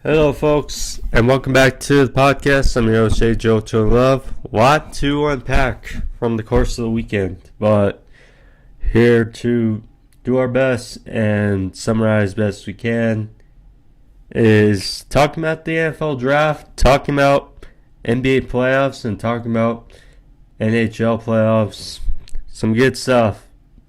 Hello, folks, and welcome back to the podcast. I'm your host, Joe to Love. A lot to unpack from the course of the weekend, but here to do our best and summarize best we can is talking about the NFL draft, talking about NBA playoffs, and talking about NHL playoffs. Some good stuff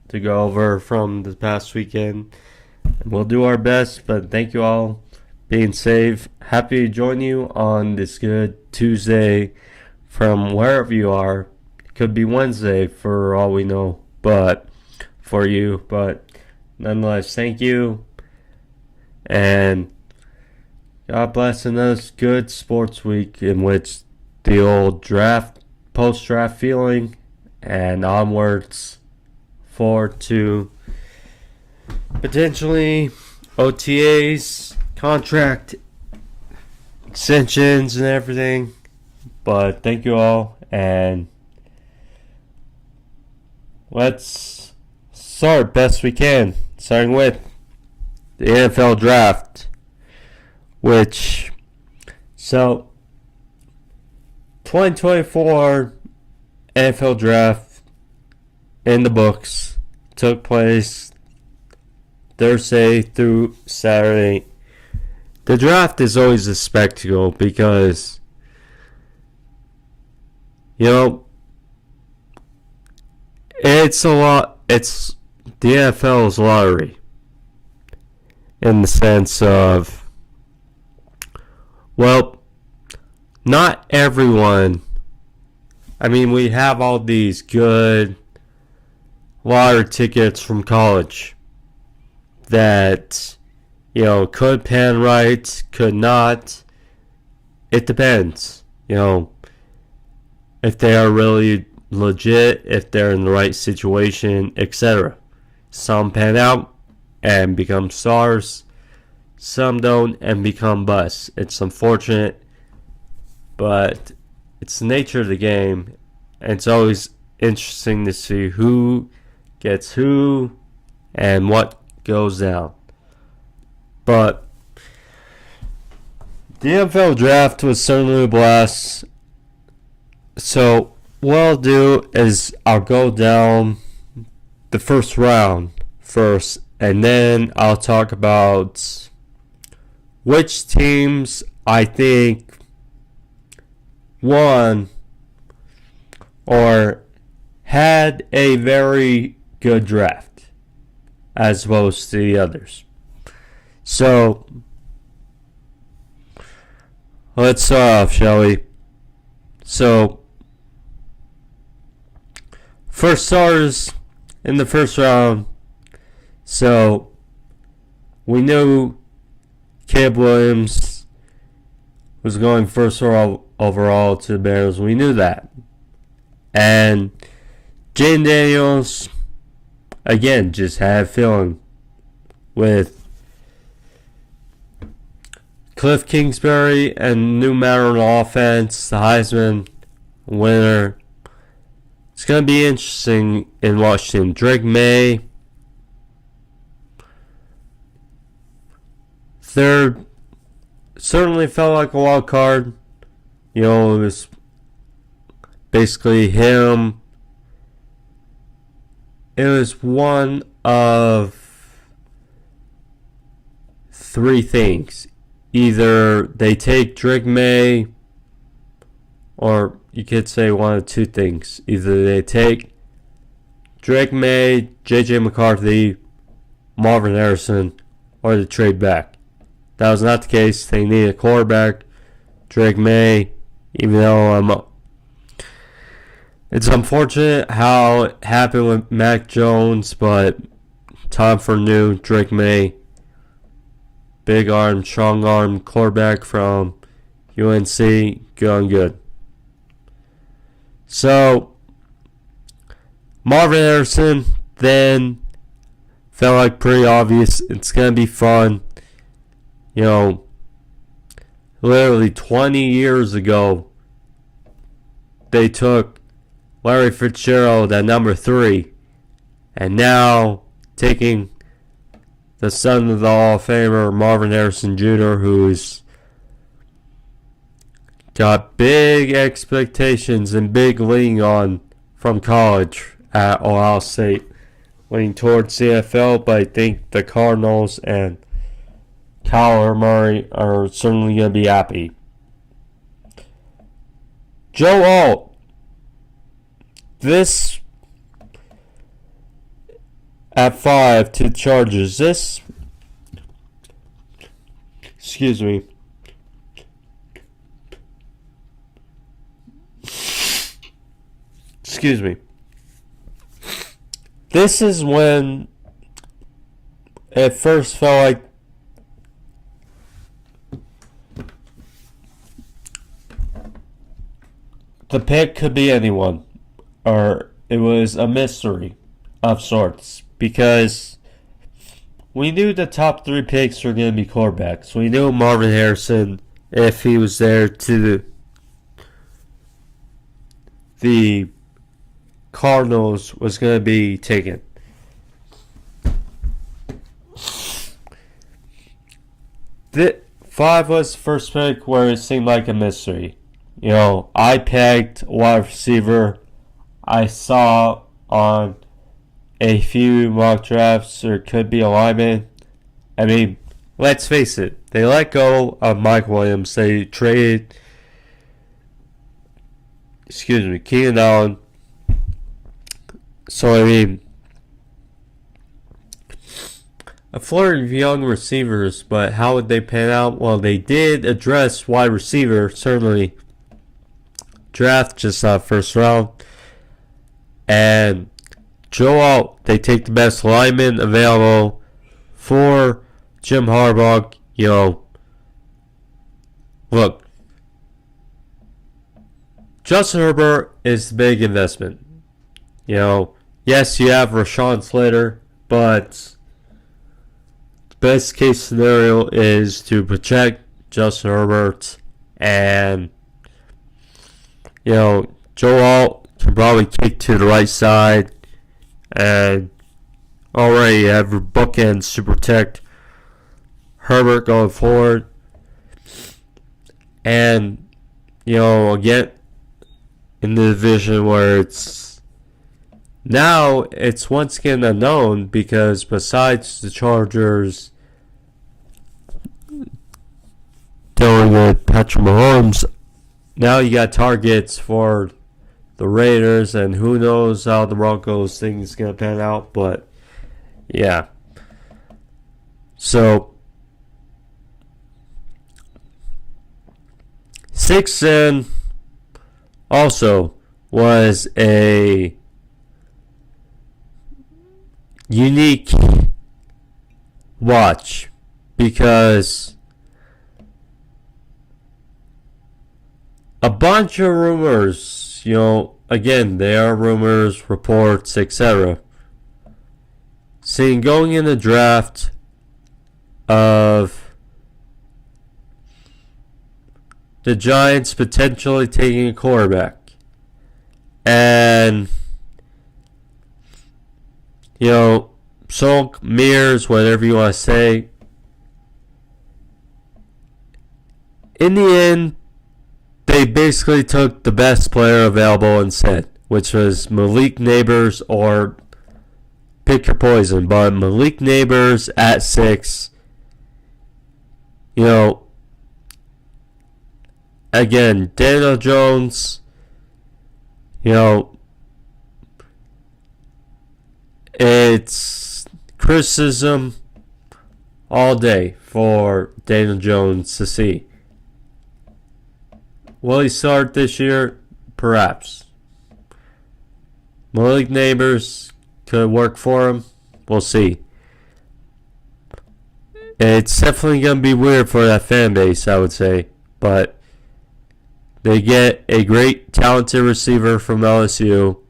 to go over from the past weekend. And we'll do our best, but thank you all being safe. Happy to join you on this good Tuesday from wherever you are. It could be Wednesday for all we know, but for you. But nonetheless, thank you. And God bless another good sports week in which the old draft, post-draft feeling and onwards forward to potentially OTAs, contract extensions and everything. But thank you all, and let's start best we can, starting with the NFL draft, which 2024 NFL draft in the books took place Thursday through Saturday. The draft is always a spectacle because, it's a lot. It's the NFL's lottery in the sense of, not everyone. I mean, we have all these good lottery tickets from college that could pan right, could not. It depends, if they are really legit, if they're in the right situation, etc. Some pan out and become stars, some don't and become busts. It's unfortunate, but it's the nature of the game, and it's always interesting to see who gets who and what goes down. But the NFL draft was certainly a blast. So what I'll do is I'll go down the first round first, and then I'll talk about which teams I think won or had a very good draft as opposed to the others. So, let's start off, shall we? So, first stars in the first round. So, we knew Caleb Williams was going first overall to the Bears. We knew that. And Jane Daniels, again, just had a feeling with Cliff Kingsbury and new matter on offense, the Heisman winner. It's going to be interesting in Washington. Drake May, third, certainly felt like a wild card. It was basically him. It was one of three things. Either they take Drake May, or you could say one of two things. Either they take Drake May, J.J. McCarthy, Marvin Harrison, or they trade back. That was not the case. They need a quarterback. Drake May, even though it's unfortunate how it happened with Mac Jones, but time for new Drake May. Big arm, strong arm quarterback from UNC. Going good. So, Marvin Harrison then felt like pretty obvious. It's going to be fun. Literally 20 years ago, they took Larry Fitzgerald at number 3. And now, taking the son of the Hall of Famer Marvin Harrison Jr., who's got big expectations and big lean on from college at Ohio State, leaning towards CFL, but I think the Cardinals and Kyler Murray are certainly going to be happy. Joe Alt, this at 5 to the Chargers. Excuse me. This is when it first felt like the pick could be anyone, or it was a mystery of sorts, because we knew the top 3 picks were going to be quarterbacks. We knew Marvin Harrison, if he was there to the Cardinals, was going to be taken. The 5 was the first pick where it seemed like a mystery. You know, I pegged wide receiver. I saw on a few mock drafts there could be a lineman. I mean, let's face it. They let go of Mike Williams. They traded Keenan Allen. So, I mean, a flurry of young receivers, but how would they pan out? Well, they did address wide receiver, certainly. Draft, just first round. And Joe Alt, they take the best lineman available for Jim Harbaugh. You know, look, Justin Herbert is the big investment. You know, yes, you have Rashawn Slater, but the best case scenario is to protect Justin Herbert, and you know, Joe Alt can probably kick to the right side, and already have your bookends to protect Herbert going forward. And, you know, again, in the division where it's once again unknown, because besides the Chargers dealing with Patrick Mahomes, now you got targets for the Raiders, and who knows how the Broncos thing is going to pan out. But, yeah. So, 6 in also was a unique watch, because a bunch of rumors, you know, again, they are rumors, reports, etc. Saying going in the draft of the Giants potentially taking a quarterback. And, you know, smoke, mirrors, whatever you want to say. In the end, they basically took the best player available instead, which was Malik Neighbors, or pick your poison, but Malik Neighbors at 6. You know, again, Daniel Jones, you know, it's criticism all day for Daniel Jones to see. Will he start this year? Perhaps. Malik Neighbors could work for him. We'll see. It's definitely going to be weird for that fan base, I would say. But they get a great, talented receiver from LSU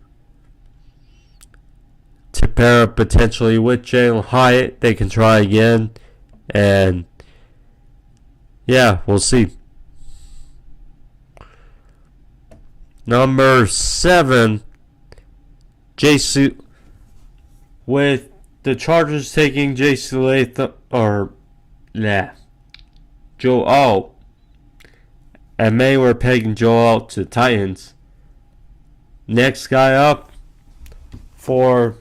to pair up potentially with Jalen Hyatt. They can try again. And, yeah, we'll see. Number 7, with the Chargers taking Joe Alt and many were pegging Joel out to the Titans. Next guy up for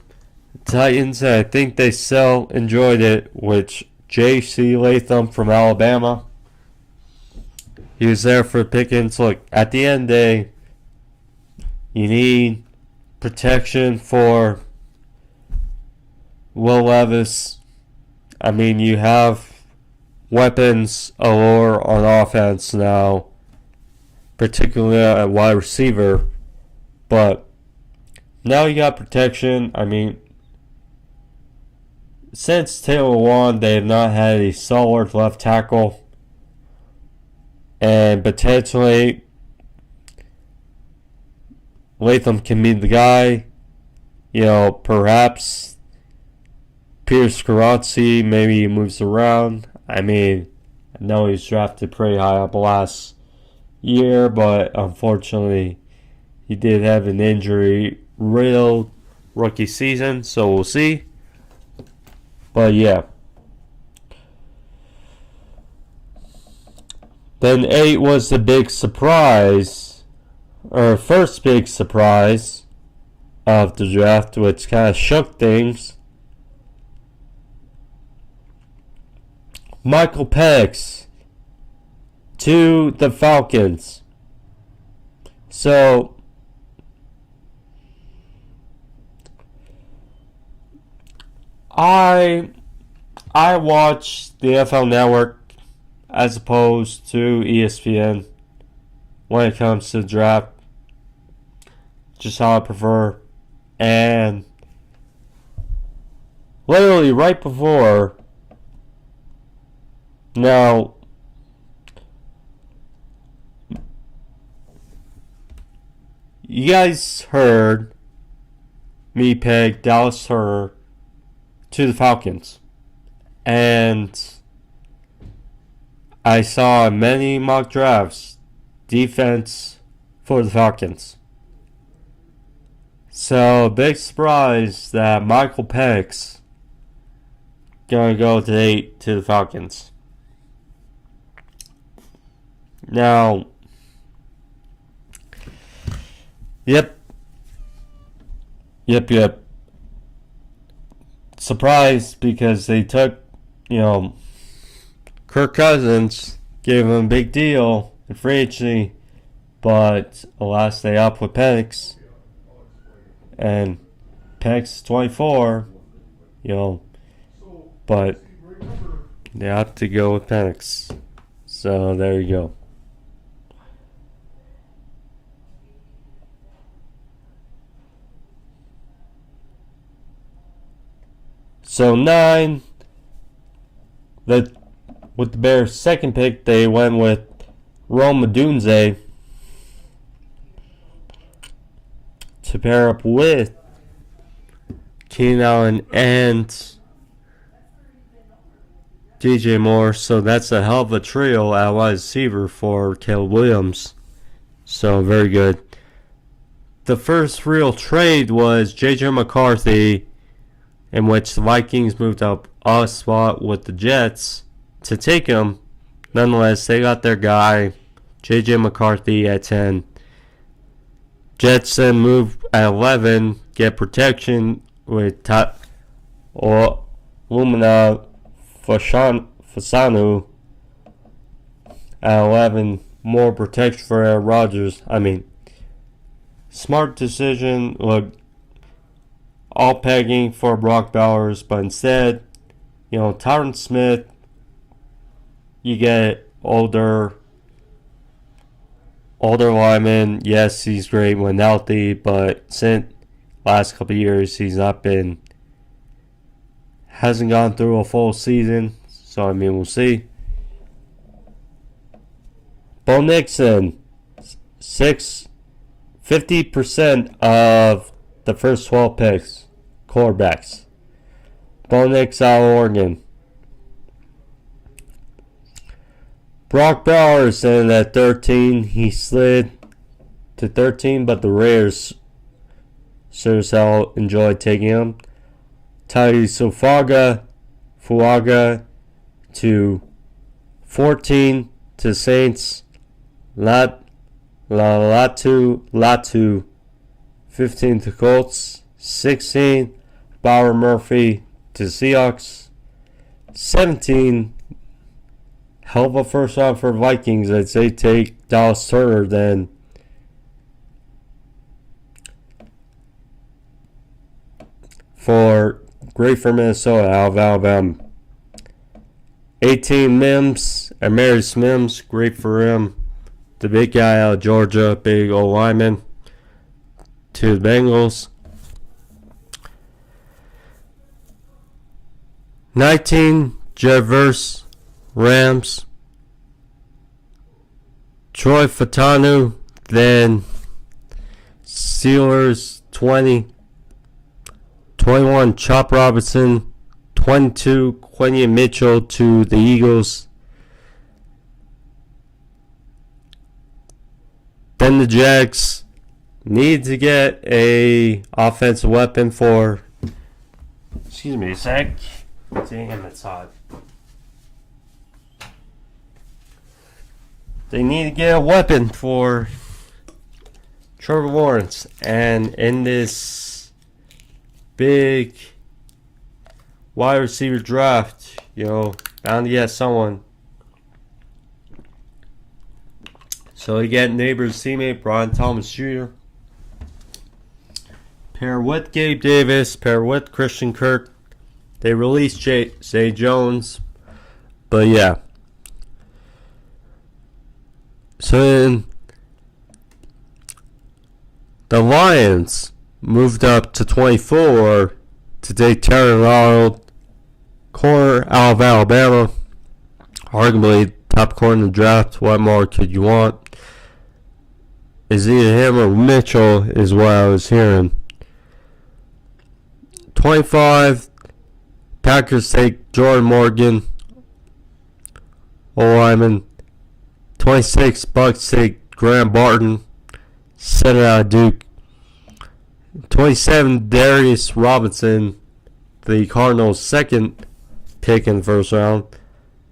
Titans, I think they still enjoyed it, which J.C. Latham from Alabama. He was there for Pickens. Look, at the end of the day, you need protection for Will Levis. I mean, you have weapons allure on offense now, particularly at wide receiver, but now you got protection. I mean, since Taylor won, they have not had a solid left tackle, and potentially Latham can be the guy. You know, perhaps Pierce Karatzi, maybe he moves around. I mean, I know he's drafted pretty high up last year, but unfortunately he did have an injury-riddled rookie season, so we'll see. But yeah. Then 8 was the big surprise, or first big surprise of the draft, which kind of shook things. Michael Penix to the Falcons. So I watch the NFL Network as opposed to ESPN when it comes to the draft. Just how I prefer. And literally right before, now, you guys heard me peg Dallas Turner to the Falcons. And I saw many mock drafts defense for the Falcons. So, big surprise that Michael Penix gonna go to 8 to the Falcons. Now, yep. Surprised because they took, Kirk Cousins, gave him a big deal in free agency, but alas, they up with Penix. And Penix is 24, but they have to go with Penix. So there you go. So 9, with the Bears' second pick, they went with Rome Odunze to pair up with Keenan Allen and DJ Moore. So that's a hell of a trio at wide receiver for Caleb Williams. So very good. The first real trade was JJ McCarthy, in which the Vikings moved up a spot with the Jets to take him. Nonetheless, they got their guy, JJ McCarthy, at 10. Jets then move at 11, get protection with Lumina Fasanu at 11. More protection for Aaron Rodgers. I mean, smart decision. Look, all pegging for Brock Bowers, but instead, Tyron Smith, you get older lineman. Yes, he's great when healthy, but since last couple of years, hasn't gone through a full season. So, we'll see. Bo Nixon, 50% of the first 12 picks, quarterbacks. Bo Nix out of Oregon. Brock Bowers in at 13. He slid to 13, but the Raiders sure as hell enjoyed taking him. Tyree Fuaga to 14 to Saints. Latu, 15 to Colts, 16 Bauer Murphy to Seahawks, 17 hell of a first round for Vikings. I'd say take Dallas Turner then. For great for Minnesota, out of Alabama. 18 Mims, Emarius Mims, great for him. The big guy out of Georgia, big old lineman to the Bengals. 19 Javers, Rams. Troy Fatanu, then Steelers 20. 21 Chop Robinson, 22 Quentin Mitchell to the Eagles. Then the Jags need to get a offensive weapon for. Excuse me a sec. Damn, it's hot. They need to get a weapon for Trevor Lawrence, and in this big wide receiver draft, bound to get someone. So you get neighbor's teammate Brian Thomas Jr. Pair with Gabe Davis, pair with Christian Kirk. They released Zay Jones, but yeah. So then the Lions moved up to 24 to take Terry Ronald, corner out of Alabama. Arguably top corner in the draft. What more could you want? Is either him or Mitchell is what I was hearing. 25, Packers take Jordan Morgan, O-lineman. 26, Bucks take Graham Barton, center out of Duke. 27, Darius Robinson, the Cardinals' second pick in the first round.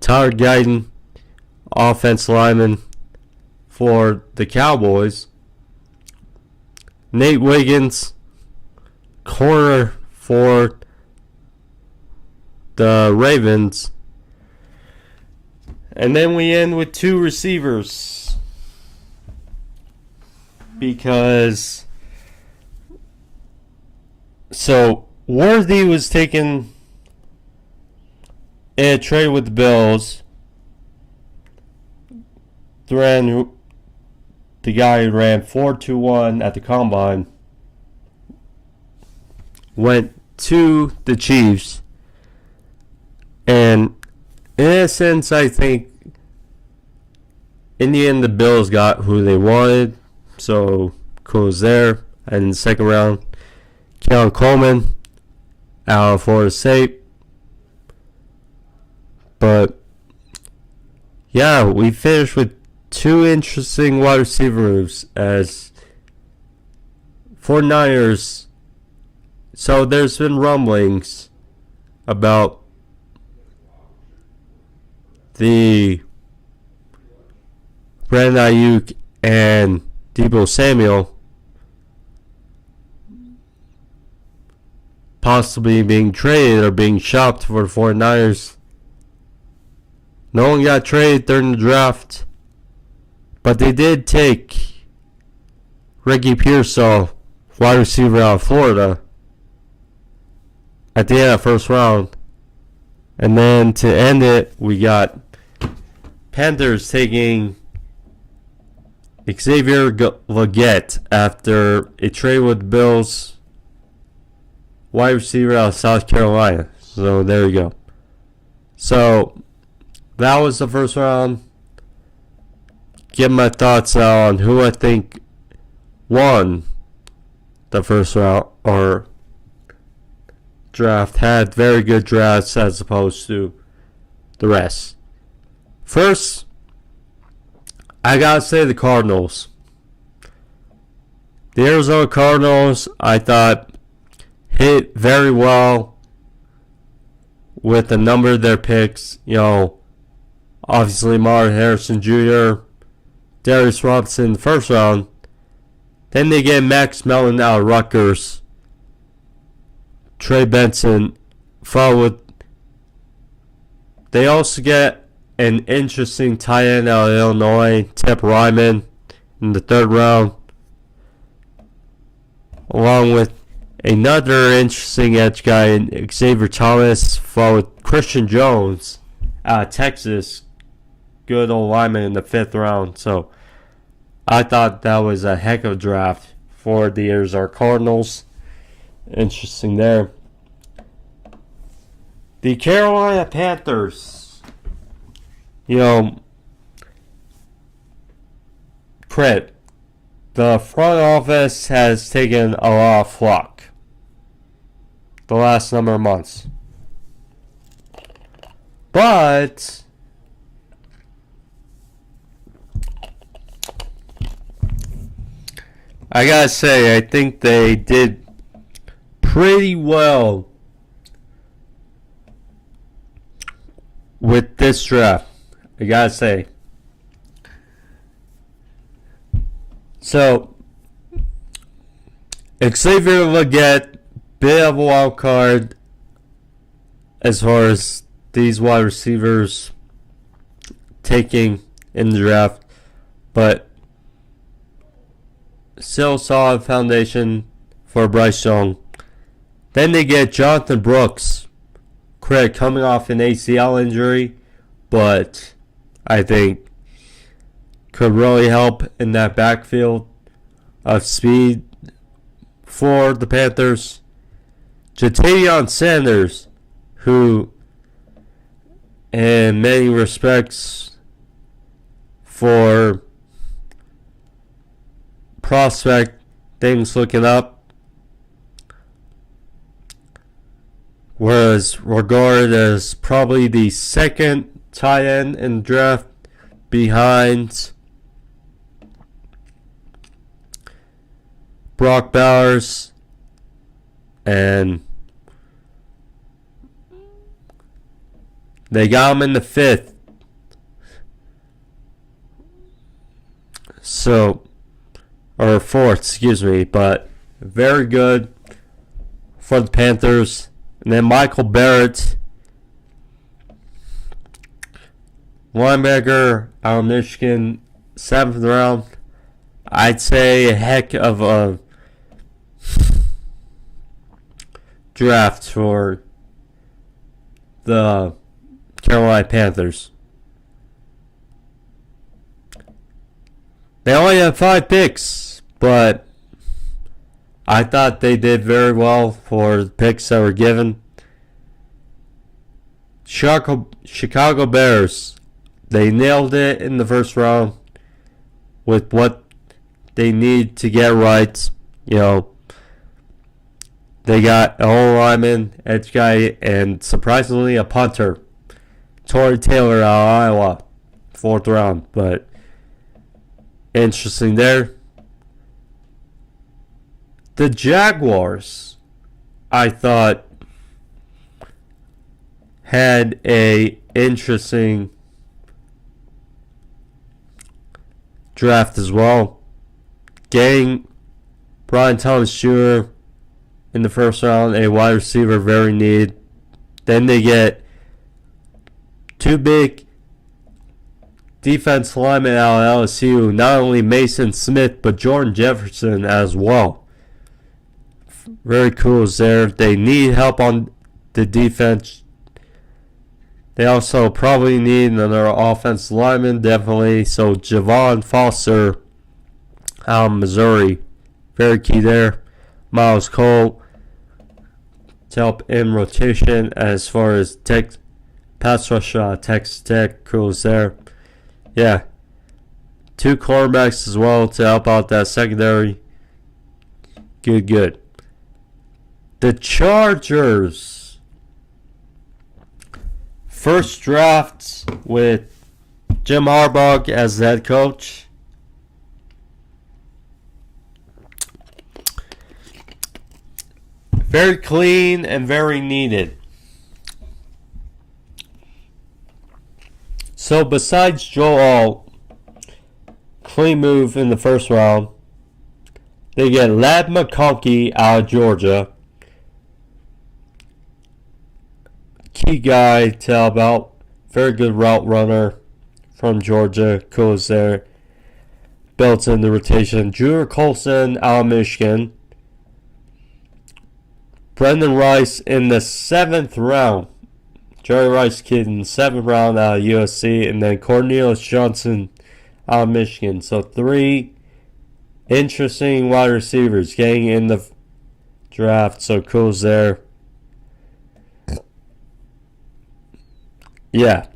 Tyler Guyton, offensive lineman for the Cowboys. Nate Wiggins, corner for the Ravens. And then we end with two receivers. Because Worthy was taken in a trade with the Bills. The guy who ran 4.21 at the combine went to the Chiefs. And in a sense, I think in the end the Bills got who they wanted. So cool there. And in the second round, Keon Coleman out of Florida State. But yeah, we finished with two interesting wide receiver moves as 49ers. So there's been rumblings about the Brandon Ayuk and Deebo Samuel possibly being traded or being shopped for the 49ers. No one got traded during the draft, but they did take Ricky Pearsall, wide receiver out of Florida, at the end of the first round. And then to end it, we got Panthers taking Xavier Legette after a trade with the Bills, wide receiver out of South Carolina. So there you go. So that was the first round. Give my thoughts on who I think won the first round or draft. Had very good drafts as opposed to the rest. First, I gotta say the Cardinals. The Arizona Cardinals, I thought, hit very well with a number of their picks. Obviously Marvin Harrison Jr., Darius Robinson in the first round. Then they get Max Melton out of Rutgers. Trey Benson followed. They also get an interesting tight end out of Illinois, Tip Ryman, in the third round. Along with another interesting edge guy, Xavier Thomas, followed Christian Jones out of Texas. Good old lineman in the fifth round. So I thought that was a heck of a draft for the Arizona Cardinals. Interesting there. The Carolina Panthers. Credit. The front office has taken a lot of flack the last number of months. But I gotta say, I think they did pretty well with this draft. I gotta say. So, Xavier Legette, bit of a wild card as far as these wide receivers taking in the draft, but still solid foundation for Bryce Young. Then they get Jonathan Brooks, coming off an ACL injury, but I think could really help in that backfield of speed for the Panthers. Jatavion Sanders, who in many respects for prospect, things looking up, was regarded as probably the second tight end in the draft behind Brock Bowers, and they got him in the fifth. Or fourth, excuse me, but very good for the Panthers. And then Michael Barrett, linebacker out of Michigan, 7th round. I'd say a heck of a draft for the Carolina Panthers. They only have 5 picks, but I thought they did very well for the picks that were given. Chicago Bears, they nailed it in the first round with what they need to get right. They got a whole lineman, edge guy, and surprisingly a punter. Torrey Taylor out of Iowa, 4th round, but interesting there. The Jaguars, I thought, had a interesting draft as well. Getting Brian Thomas Jr. in the first round, a wide receiver very needed. Then they get 2 big defense linemen out of LSU, not only Mason Smith, but Jordan Jefferson as well. Very cool is there. They need help on the defense. They also probably need another offensive lineman, definitely. So Javon Foster out of Missouri, very key there. Miles Cole to help in rotation as far as pass rush, Texas Tech, cool is there. Yeah, 2 quarterbacks as well to help out that secondary. Good. The Chargers, first draft with Jim Harbaugh as the head coach. Very clean and very needed. So besides Joel clean move in the first round. They get Lad McConkey out of Georgia. Key guy to help out. Very good route runner from Georgia. Goes there. Built in the rotation. Junior Colson out of Michigan. Brendan Rice in the 7th round. Jerry Rice kid in the 7th round out of USC. And then Cornelius Johnson out of Michigan. So 3 interesting wide receivers getting in the draft. So cool's there. Yeah.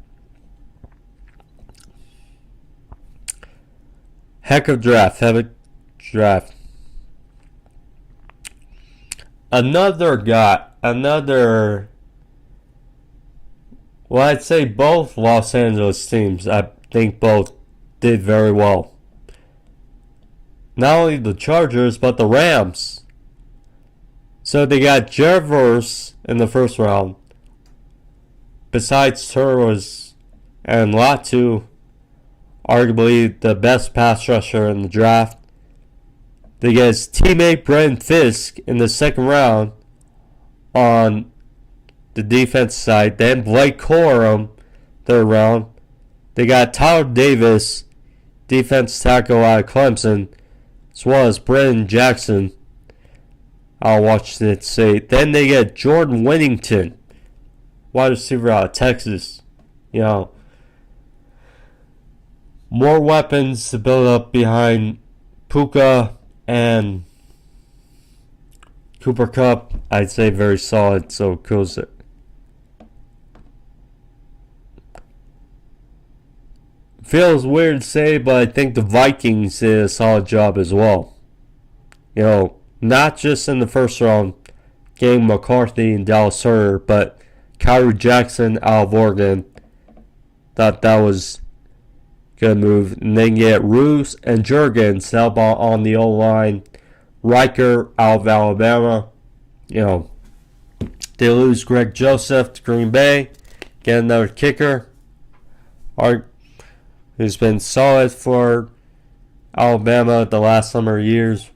Heck of draft. Well, I'd say both Los Angeles teams, I think both did very well. Not only the Chargers, but the Rams. So they got Jervers in the first round. Besides Turles and Latu, arguably the best pass rusher in the draft. They get his teammate Brenton Fisk in the 2nd round on the defense side. Then Blake Corum, 3rd round. They got Tyler Davis, defense tackle out of Clemson, as well as Brennan Jackson out of Washington State. Then they get Jordan Whittington, wide receiver out of Texas. You know, more weapons to build up behind Puka and Cooper Kupp. I'd say very solid, so kills it. Feels weird to say, but I think the Vikings did a solid job as well. You know, not just in the first round, getting McCarthy and Dallas Turner, but Kyrie Jackson out of Oregon. Thought that was a good move. And then get Roos and Jurgens help on the O-line. Riker out of Alabama. You know, they lose Greg Joseph to Green Bay. Get another kicker. Who's been solid for Alabama the last number of years.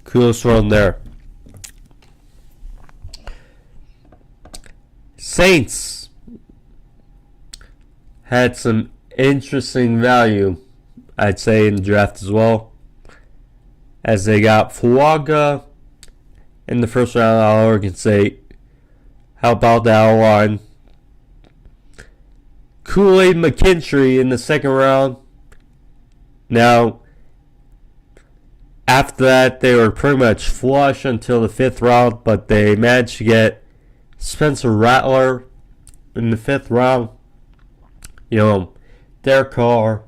Kudos run there. Saints had some interesting value, I'd say, in the draft as well, as they got Fuaga in the first round out of Oregon State. How about the line? Kool-Aid McKinstry in the 2nd round. Now, after that, they were pretty much flush until the 5th round, but they managed to get Spencer Rattler in the 5th round. You know, Derek Carr,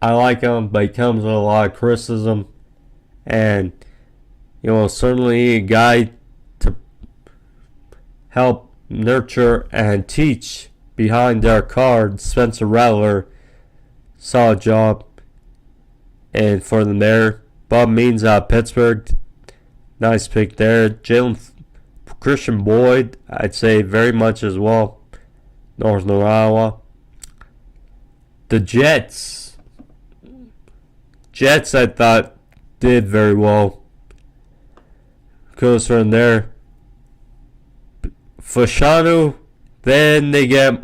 I like him, but he comes with a lot of criticism. And, you know, certainly a guy to help nurture and teach behind Derek Carr. Spencer Rattler, solid job. And for them there, Bob Means out of Pittsburgh, nice pick there. Christian Boyd, I'd say very much as well. Northern Iowa. The Jets, I thought, did very well. Goes from there. Fashanu. Then they get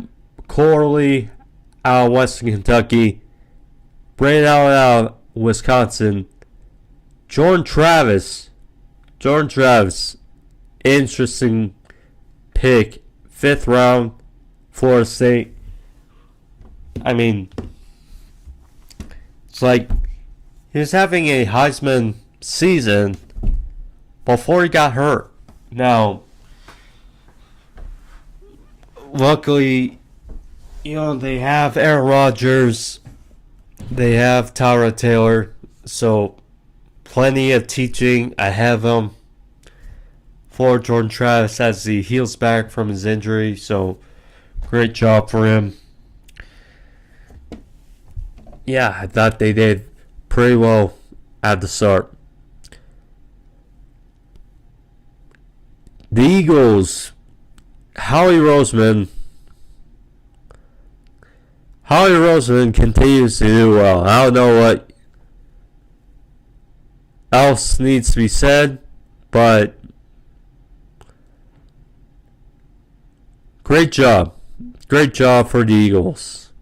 Corley out of Western Kentucky. Brandon Allen out of Wisconsin. Jordan Travis. Interesting pick. 5th round. Florida State. I mean, it's like he was having a Heisman season before he got hurt. Now, luckily, you know, they have Aaron Rodgers, they have Tyrod Taylor, so plenty of teaching ahead of them for Jordan Travis as he heals back from his injury. So, great job for him. Yeah, I thought they did pretty well at the start. The Eagles, Howie Roseman, Holly Roseman continues to do well. I don't know what else needs to be said, but great job. Great job for the Eagles.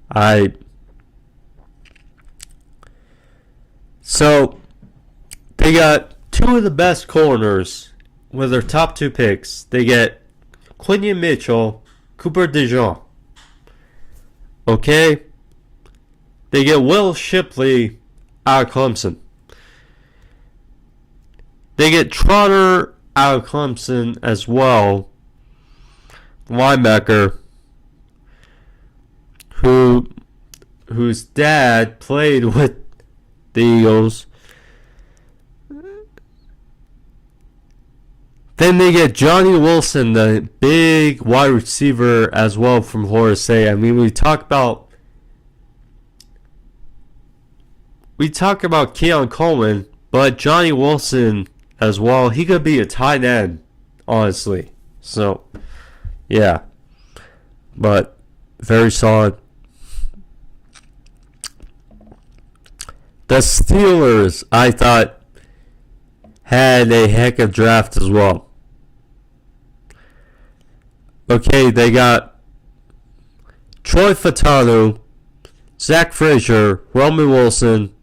So, they got two of the best corners with their top two picks. They get Quinion Mitchell, Cooper DeJean. Okay? They get Will Shipley out of Clemson. They get Trotter out of Clemson as well. Linebacker. Whose dad played with the Eagles. Then they get Johnny Wilson, the big wide receiver as well from Florida State. I mean, we talk about Keon Coleman, but Johnny Wilson as well. He could be a tight end, honestly. So, yeah. But very solid. The Steelers, I thought, had a heck of a draft as well. Okay, they got Troy Fatanu, Zach Frazier, Roman Wilson,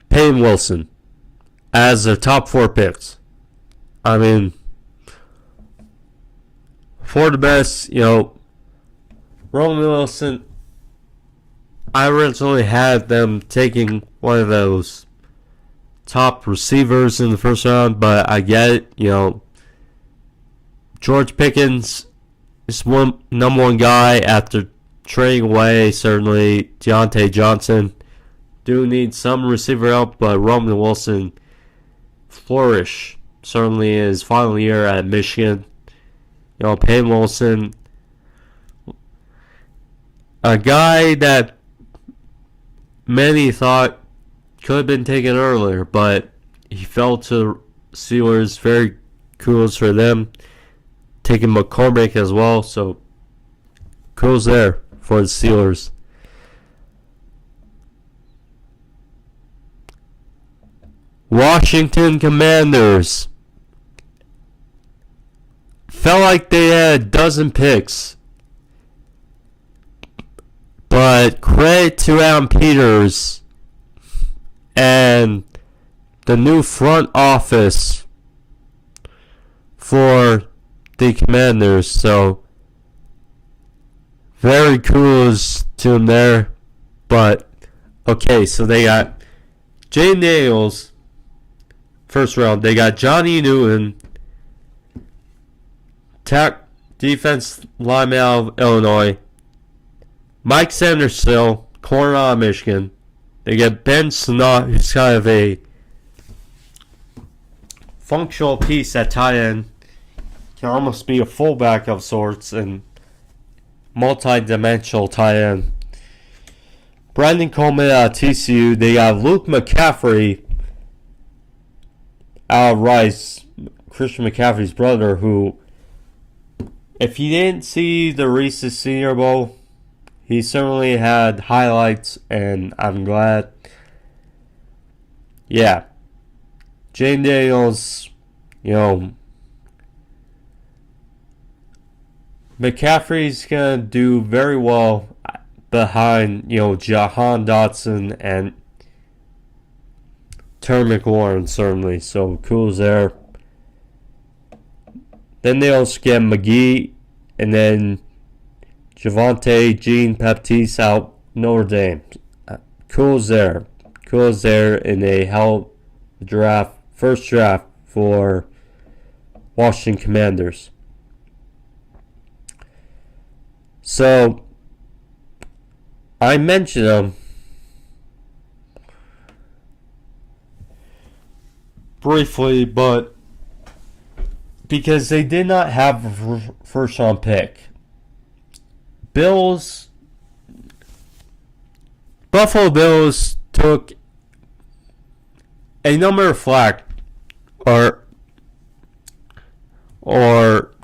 Payne Wilson as their top four picks. I mean, for the best, Roman Wilson, I originally had them taking one of those top receivers in the first round, but I get it. George Pickens is number one guy after trading away, certainly, Deontay Johnson. Do need some receiver help, but Roman Wilson flourish certainly in his final year at Michigan. Payne Wilson, a guy that many thought could have been taken earlier, but he fell to Steelers. Very kudos for them. Taking McCormick as well, so kudos there for the Steelers. Washington Commanders. Felt like they had a dozen picks. But credit to Adam Peters and the new front office for the Commanders. So, very kudos to them there. But, okay, so they got Jay Nails, first round. They got Johnny Newton, defense lineman out of Illinois. Mike Sanderson, corner out of Michigan. They get Ben Snott, who's kind of a functional piece at tight end. Can almost be a fullback of sorts and multi-dimensional tight end. Brandon Coleman out of TCU. They got Luke McCaffrey out of Rice, Christian McCaffrey's brother, who, if you didn't see the Reese's Senior Bowl, he certainly had highlights, and I'm glad. Yeah. Jane Daniels, McCaffrey's going to do very well behind, Jahan Dotson and Terry McLaurin, certainly. So, kudos there. Then they also get McGee, and then Javonte Jean-Baptiste out Notre Dame. Kudos there. Kudos there in a hell draft, first draft for Washington Commanders. So, I mentioned them briefly, but because they did not have a first round pick. Buffalo Bills took a number of flack or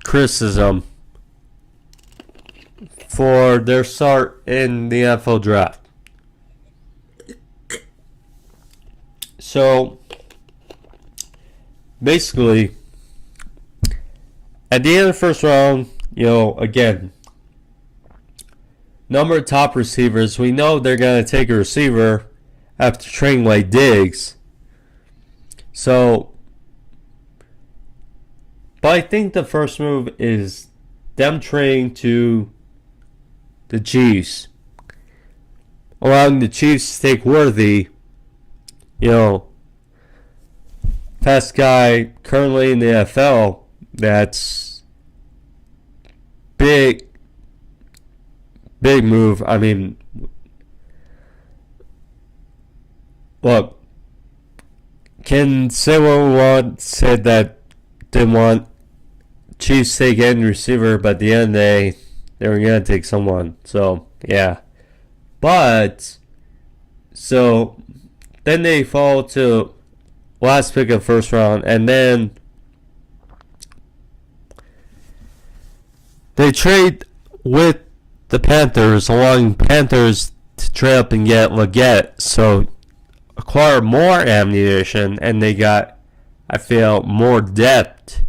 criticism for their start in the NFL draft. So, basically, at the end of the first round, again, number of top receivers, we know they're going to take a receiver after trading away Diggs. So, but I think the first move is them trading to the Chiefs, allowing the Chiefs to take Worthy, best guy currently in the NFL. That's big move. I mean, look, can say what we want, said that didn't want Chiefs to take any receiver, but at the end of the day, they were going to take someone. So, yeah. But, so, then they fall to last pick of first round, and then they trade with the Panthers, allowing Panthers to trade up and get Leggett, so acquire more ammunition, and they got, I feel, more depth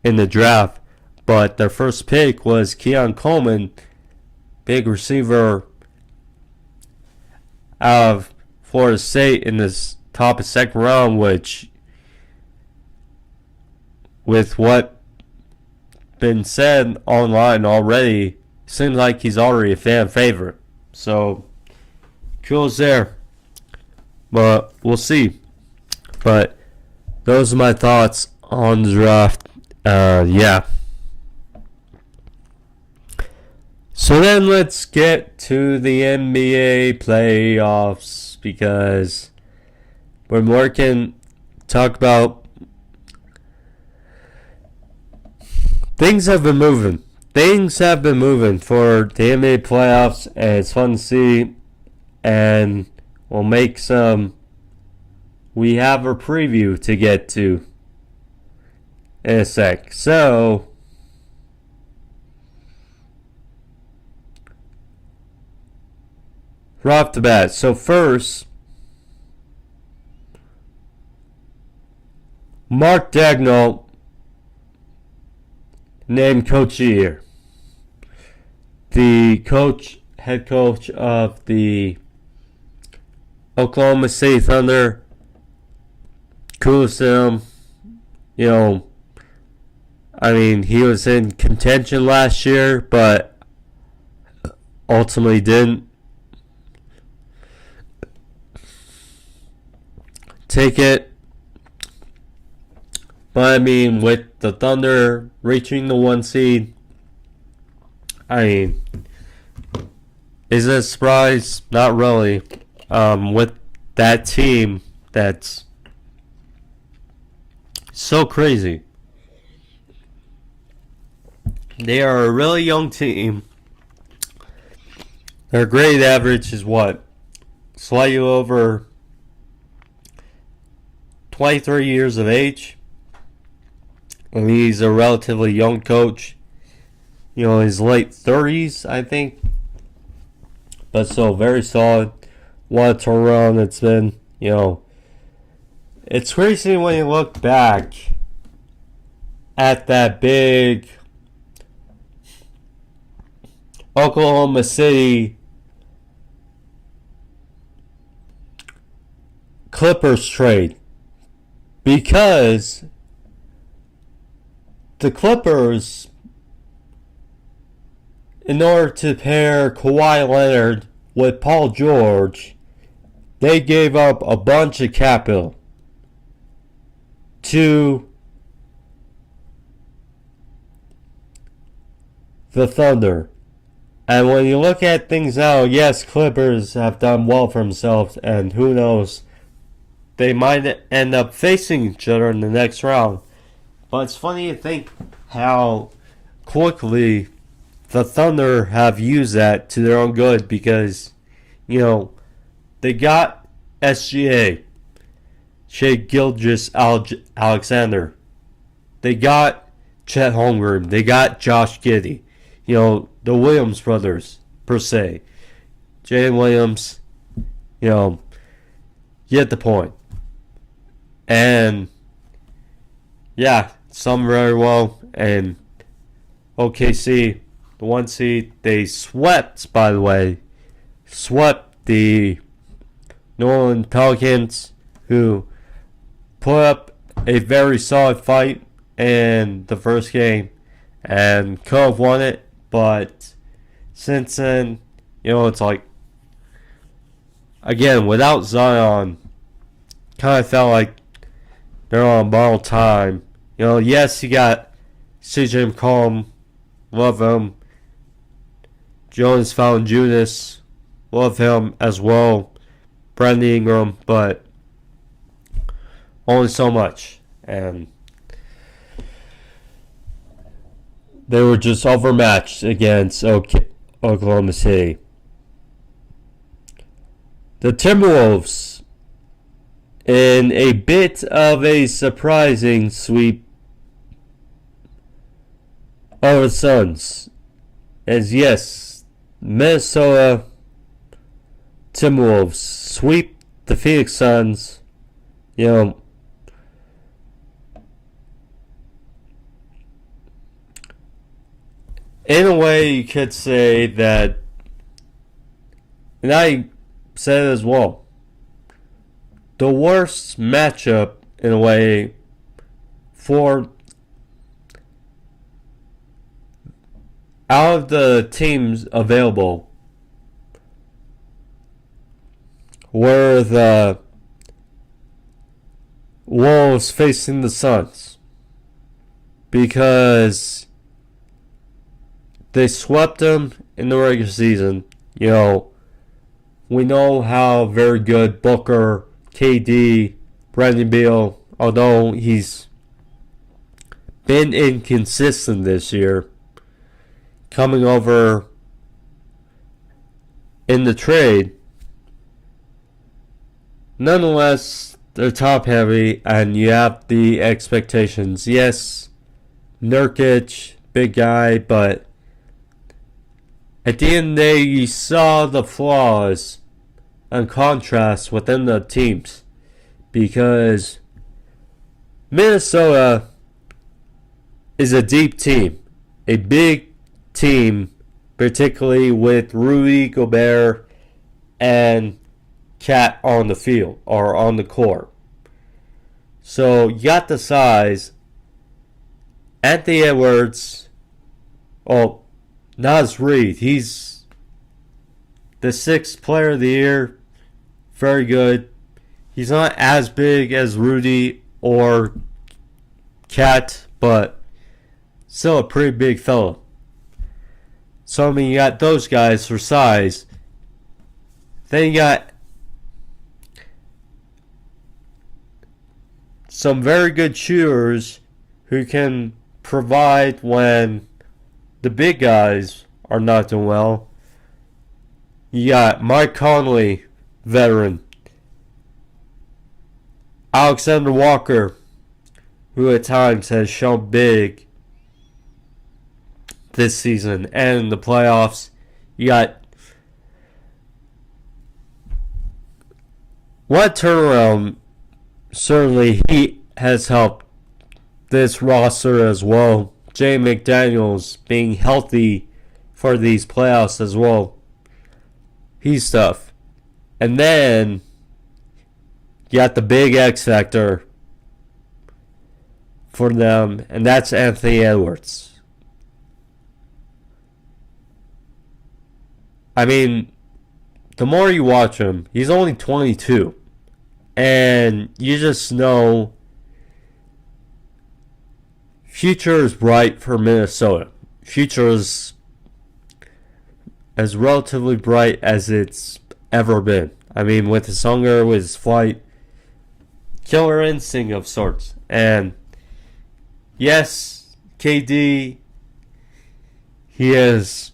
in the draft. But their first pick was Keon Coleman, big receiver out of Florida State in this top of second round, which, with what been said online already, seems like he's already a fan favorite. So, cool's there. But we'll see. But those are my thoughts on the draft. Yeah. So then let's get to the NBA playoffs, because we're working, talk about things have been moving. Things have been moving for the NBA playoffs, and it's fun to see. And we'll make we have a preview to get to in a sec. So, right off the bat. So first, Mark Daigneault named Coach of the Year. The head coach of the Oklahoma City Thunder. Kudos to him. I mean, he was in contention last year, but ultimately didn't take it. But I mean, with the Thunder reaching the 1 seed, I mean, is it a surprise? Not really. With that team that's so crazy. They are a really young team. Their grade average is what? Slightly over 23 years of age. And he's a relatively young coach. His late 30s, I think. But so very solid. What a turnaround it's been. It's crazy when you look back at that big Oklahoma City Clippers trade, because the Clippers, in order to pair Kawhi Leonard with Paul George, they gave up a bunch of capital to the Thunder. And when you look at things now, yes, Clippers have done well for themselves, and who knows, they might end up facing each other in the next round. But it's funny to think how quickly the Thunder have used that to their own good, because, they got SGA, Shai Gilgeous-Alexander. They got Chet Holmgren. They got Josh Giddey. the Williams brothers, per se. Jalen Williams, you get the point. And, yeah, some very well. And OKC, the 1 seed, they swept, by the way, the New Orleans Pelicans, who put up a very solid fight in the first game and could have won it, but since then, it's like, again, without Zion, kind of felt like they're on borrowed time. Yes, you got CJ McCollum, love him. Jonas Valanciunas, love him as well. Brandon Ingram, but only so much. And they were just overmatched against Oklahoma City. The Timberwolves, in a bit of a surprising sweep over the Suns. As yes, Minnesota Timberwolves sweep the Phoenix Suns. In a way, you could say that, and I said it as well, the worst matchup, in a way, for out of the teams available were the Wolves facing the Suns, because they swept them in the regular season. We know how very good Booker, KD, Brandon Beal, although he's been inconsistent this year, coming over in the trade. Nonetheless, they're top heavy, and you have the expectations. Yes, Nurkic, big guy, but at the end of the day, you saw the flaws and contrast within the teams, because Minnesota is a deep team, a big team, particularly with Rudy Gobert and Cat on the field or on the court. So you got the size. Anthony Edwards, Naz Reid, he's the 6th player of the year. Very good. He's not as big as Rudy or Cat, but still a pretty big fellow. So, you got those guys for size. Then you got some very good shooters who can provide when the big guys are not doing well. You got Mike Conley, veteran. Alexander Walker, who at times has shown big this season and in the playoffs. You got one turnaround. Certainly he has helped this roster as well. Jay McDaniels being healthy for these playoffs as well. He's tough. And then you got the big X factor for them, and that's Anthony Edwards. I mean, the more you watch him, he's only 22. And you just know future is bright for Minnesota. Future is as relatively bright as it's ever been. I mean, with his hunger, with his flight, killer instinct of sorts. And yes, KD, he has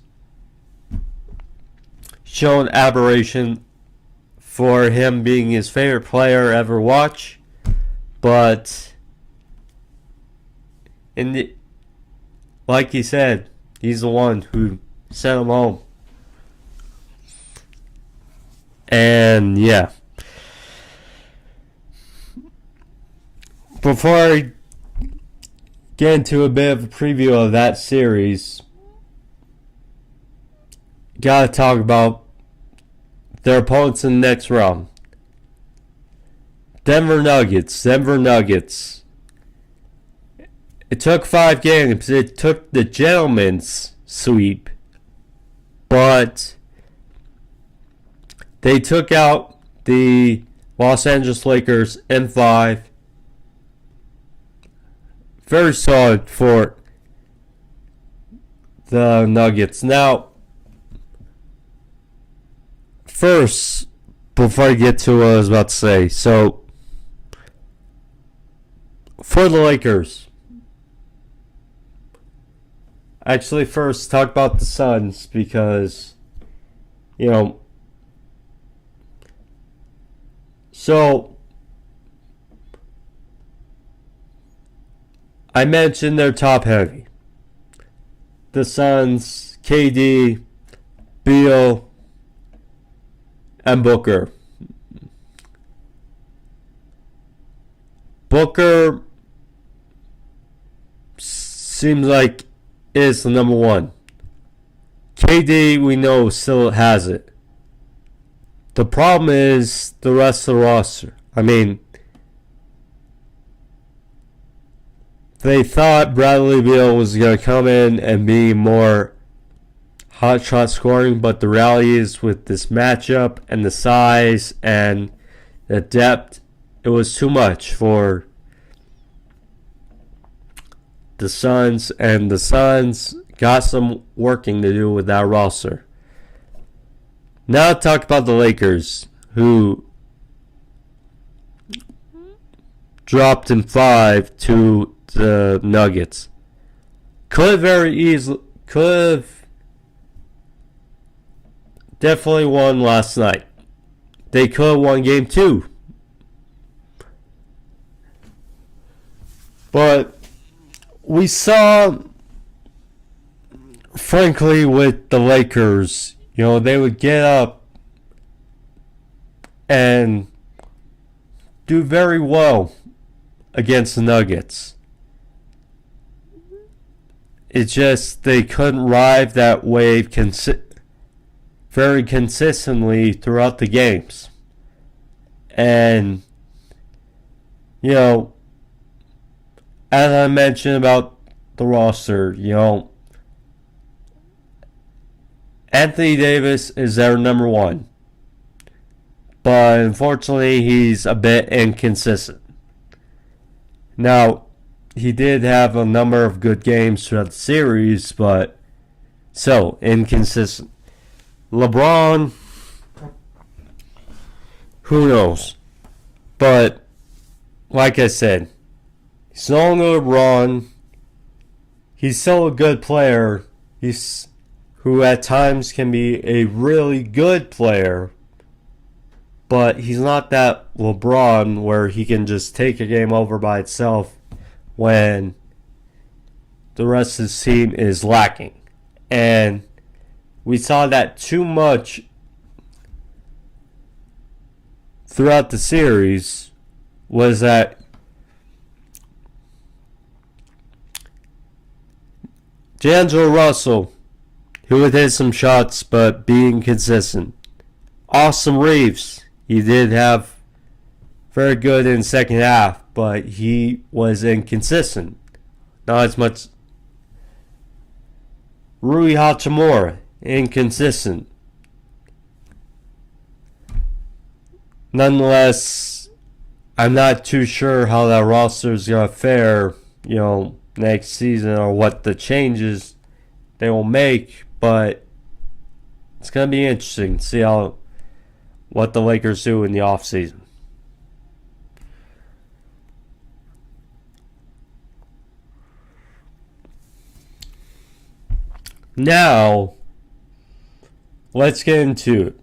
shown aberration for him being his favorite player ever watch, but like he said, he's the one who sent them home. And yeah. Before I get into a bit of a preview of that series, gotta talk about their opponents in the next round. Denver Nuggets. It took 5 games. It took the gentleman's sweep. But they took out the Los Angeles Lakers in 5. Very solid for the Nuggets. Now, first, before I get to what I was about to say, so for the Lakers, actually, first talk about the Suns because, so I mentioned they're top heavy. The Suns, KD, Beal, and Booker. Booker seems like is the number one. KD, we know, still has it. The problem is the rest of the roster. I mean, they thought Bradley Beal was going to come in and be more hot shot scoring, but the reality is with this matchup and the size and the depth, it was too much for the Suns, and the Suns got some working to do with that roster. Now talk about the Lakers, who dropped in 5 to the Nuggets. Could have definitely won last night. They could have won game 2. But we saw, frankly, with the Lakers, they would get up and do very well against the Nuggets. It's just they couldn't ride that wave very consistently throughout the games. And, as I mentioned about the roster, Anthony Davis is their number one. But unfortunately, he's a bit inconsistent. Now, he did have a number of good games throughout the series, but so inconsistent. LeBron, who knows? But like I said, he's no longer LeBron. He's still a good player. Who at times can be a really good player, but he's not that LeBron where he can just take a game over by itself when the rest of his team is lacking. And we saw that too much throughout the series, was that D'Angelo Russell, who would hit some shots but being consistent. Austin Reeves, he did have very good in the second half, but he was inconsistent. Not as much. Rui Hachimura, inconsistent. Nonetheless, I'm not too sure how that roster is going to fare, next season, or what the changes they will make, but it's going to be interesting to see what the Lakers do in the offseason. Now, let's get into it.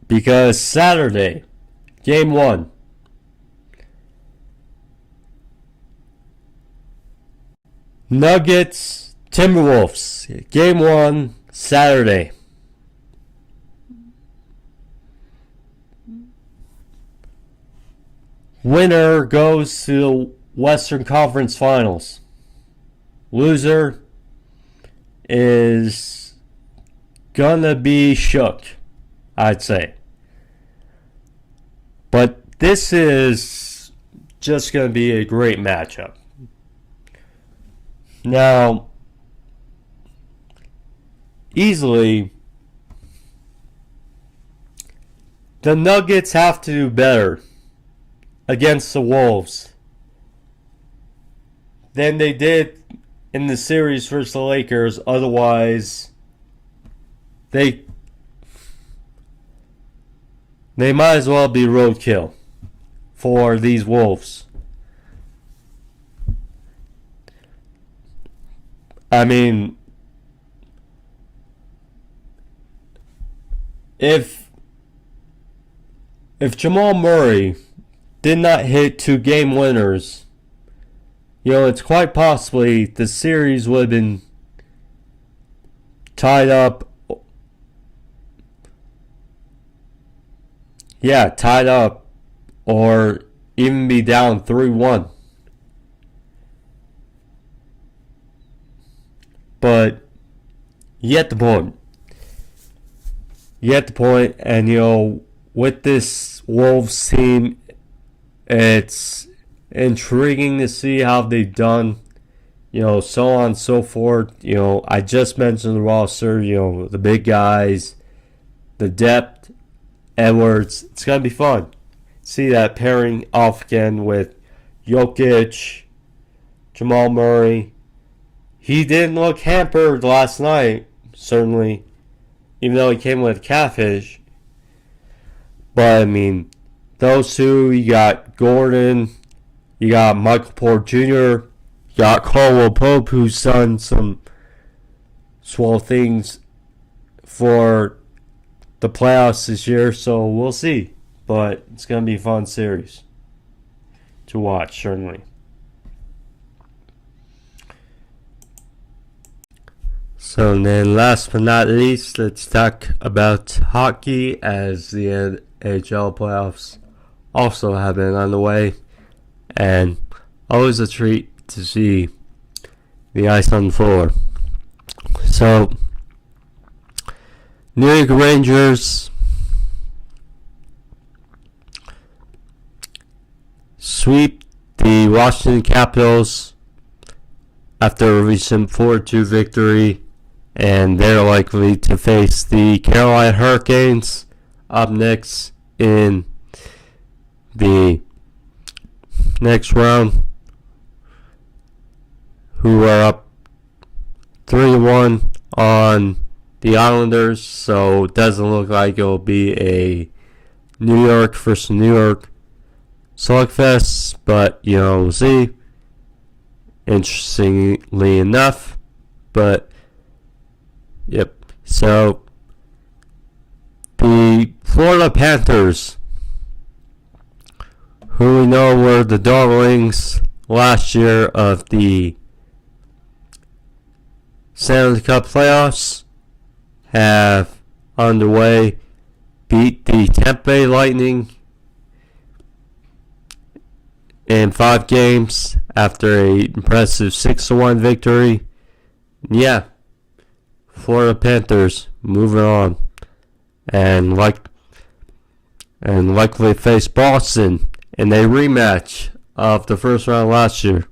Because Saturday, Game 1. Nuggets, Timberwolves. Game 1, Saturday. Winner goes to the Western Conference Finals. Loser is gonna be shook, I'd say. But this is just gonna be a great matchup. Now, easily, the Nuggets have to do better against the Wolves than they did in the series versus the Lakers. Otherwise, they might as well be roadkill for these Wolves. I mean, if Jamal Murray did not hit 2 game winners, it's quite possibly the series would have been tied up. Yeah, tied up, or even be down 3-1. But you get the point. And with this Wolves team, it's intriguing to see how they've done, so on and so forth. I just mentioned the roster, the big guys, the depth, Edwards. It's going to be fun. See that pairing off again with Jokic, Jamal Murray. He didn't look hampered last night, certainly, even though he came with a calf issue. But, I mean, those two, you got Gordon, you got Michael Porter Jr., you got Caldwell Pope, who's done some swell things for the playoffs this year, so we'll see. But it's going to be a fun series to watch, certainly. So then last but not least, let's talk about hockey, as the NHL playoffs also have been on the way. And always a treat to see the ice on the floor. So, New York Rangers sweep the Washington Capitals after a recent 4-2 victory, and they're likely to face the Carolina Hurricanes up next in the next round, who are up 3-1 on the Islanders, so it doesn't look like it'll be a New York versus New York slugfest, but we'll see. Interestingly enough, but yep. So the Florida Panthers, who we know were the darlings last year of the Stanley Cup playoffs, have underway beat the Tampa Bay Lightning in 5 games after a impressive 6-1 victory. Yeah, Florida Panthers moving on, and likely face Boston in a rematch of the first round last year,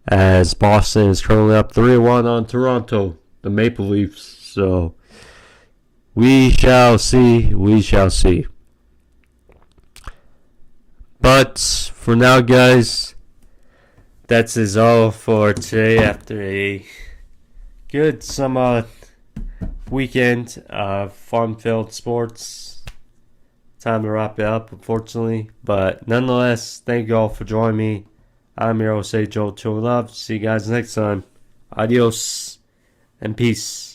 as Boston is currently up 3-1 on Toronto, the Maple Leafs. So we shall see. But for now, guys, that's is all for today after a good summer weekend of fun-filled sports. Time to wrap it up, unfortunately. But nonetheless, thank you all for joining me. I'm your host, Joe Love. See you guys next time. Adios and peace.